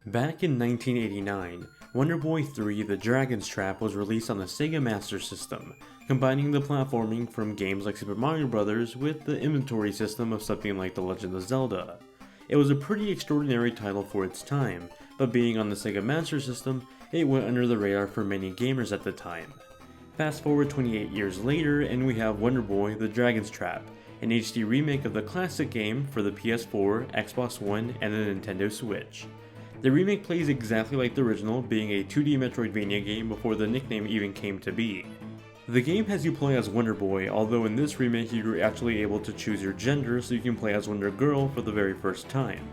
Back in 1989, Wonder Boy 3: The Dragon's Trap was released on the Sega Master System, combining the platforming from games like Super Mario Bros. With the inventory system of something like The Legend of Zelda. It was a pretty extraordinary title for its time, but being on the Sega Master System, it went under the radar for many gamers at the time. Fast forward 28 years later and we have Wonder Boy: The Dragon's Trap, an HD remake of the classic game for the PS4, Xbox One, and the Nintendo Switch. The remake plays exactly like the original, being a 2D Metroidvania game before the nickname even came to be. The game has you play as Wonder Boy, although in this remake you're actually able to choose your gender so you can play as Wonder Girl for the very first time.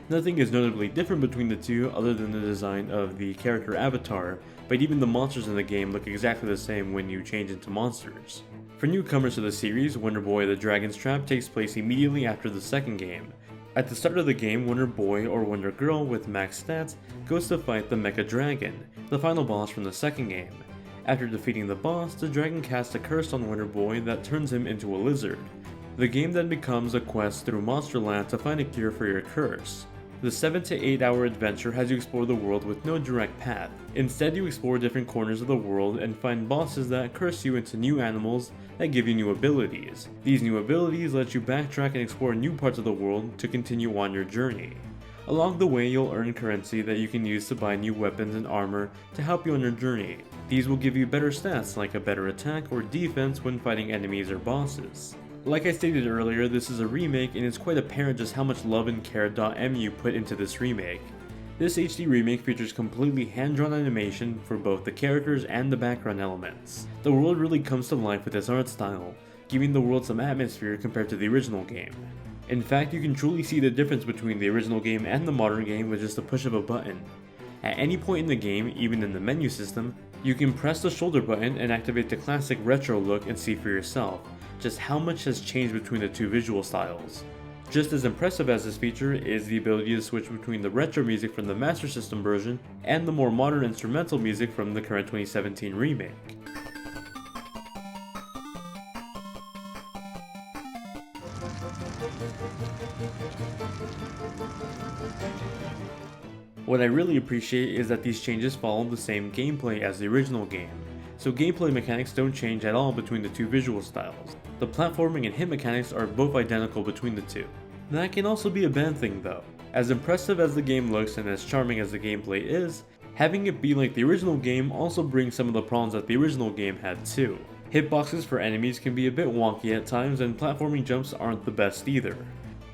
Nothing is notably different between the two other than the design of the character avatar, but even the monsters in the game look exactly the same when you change into monsters. For newcomers to the series, Wonder Boy: The Dragon's Trap takes place immediately after the second game. At the start of the game, Wonder Boy or Wonder Girl with max stats goes to fight the Mecha Dragon, the final boss from the second game. After defeating the boss, the dragon casts a curse on Wonder Boy that turns him into a lizard. The game then becomes a quest through Monsterland to find a cure for your curse. The 7 to 8 hour adventure has you explore the world with no direct path. Instead, you explore different corners of the world and find bosses that curse you into new animals that give you new abilities. These new abilities let you backtrack and explore new parts of the world to continue on your journey. Along the way, you'll earn currency that you can use to buy new weapons and armor to help you on your journey. These will give you better stats like a better attack or defense when fighting enemies or bosses. Like I stated earlier, this is a remake and it's quite apparent just how much love and care .mu put into this remake. This HD remake features completely hand-drawn animation for both the characters and the background elements. The world really comes to life with its art style, giving the world some atmosphere compared to the original game. In fact, you can truly see the difference between the original game and the modern game with just a push of a button. At any point in the game, even in the menu system, you can press the shoulder button and activate the classic retro look and see for yourself just how much has changed between the two visual styles. Just as impressive as this feature is the ability to switch between the retro music from the Master System version and the more modern instrumental music from the current 2017 remake. What I really appreciate is that these changes follow the same gameplay as the original game, so gameplay mechanics don't change at all between the two visual styles. The platforming and hit mechanics are both identical between the two. That can also be a bad thing though. As impressive as the game looks and as charming as the gameplay is, having it be like the original game also brings some of the problems that the original game had too. Hitboxes for enemies can be a bit wonky at times and platforming jumps aren't the best either.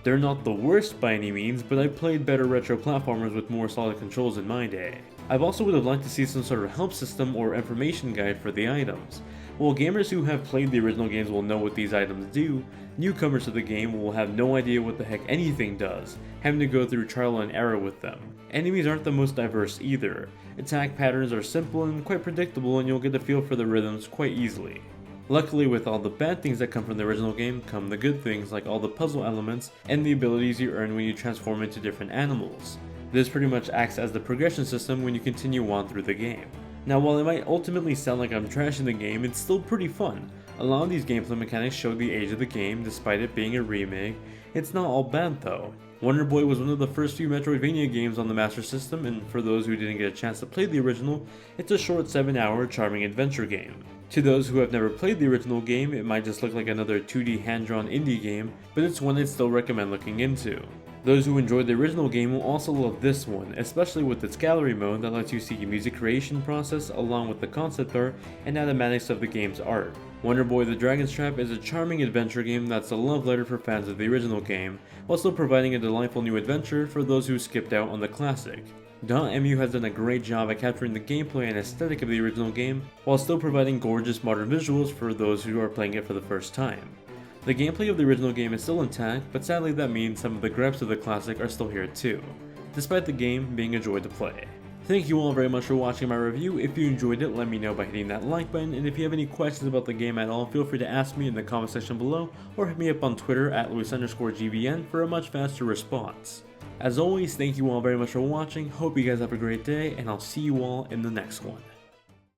They're not the worst by any means, but I've played better retro platformers with more solid controls in my day. I've also would have liked to see some sort of help system or information guide for the items. While gamers who have played the original games will know what these items do, newcomers to the game will have no idea what the heck anything does, having to go through trial and error with them. Enemies aren't the most diverse either. Attack patterns are simple and quite predictable and you'll get a feel for the rhythms quite easily. Luckily, with all the bad things that come from the original game come the good things like all the puzzle elements and the abilities you earn when you transform into different animals. This pretty much acts as the progression system when you continue on through the game. Now while it might ultimately sound like I'm trashing the game, it's still pretty fun. A lot of these gameplay mechanics show the age of the game despite it being a remake. It's not all bad though. Wonder Boy was one of the first few Metroidvania games on the Master System, and for those who didn't get a chance to play the original, it's a short 7-hour charming adventure game. To those who have never played the original game, it might just look like another 2D hand-drawn indie game, but it's one I'd still recommend looking into. Those who enjoyed the original game will also love this one, especially with its gallery mode that lets you see the music creation process along with the concept art and animatics of the game's art. Wonder Boy: The Dragon's Trap is a charming adventure game that's a love letter for fans of the original game, while still providing a delightful new adventure for those who skipped out on the classic. .mu has done a great job at capturing the gameplay and aesthetic of the original game, while still providing gorgeous modern visuals for those who are playing it for the first time. The gameplay of the original game is still intact, but sadly that means some of the gripes of the classic are still here too, despite the game being a joy to play. Thank you all very much for watching my review. If you enjoyed it, let me know by hitting that like button, and if you have any questions about the game at all, feel free to ask me in the comment section below, or hit me up on Twitter at Luis_GVN for a much faster response. As always, thank you all very much for watching, hope you guys have a great day, and I'll see you all in the next one.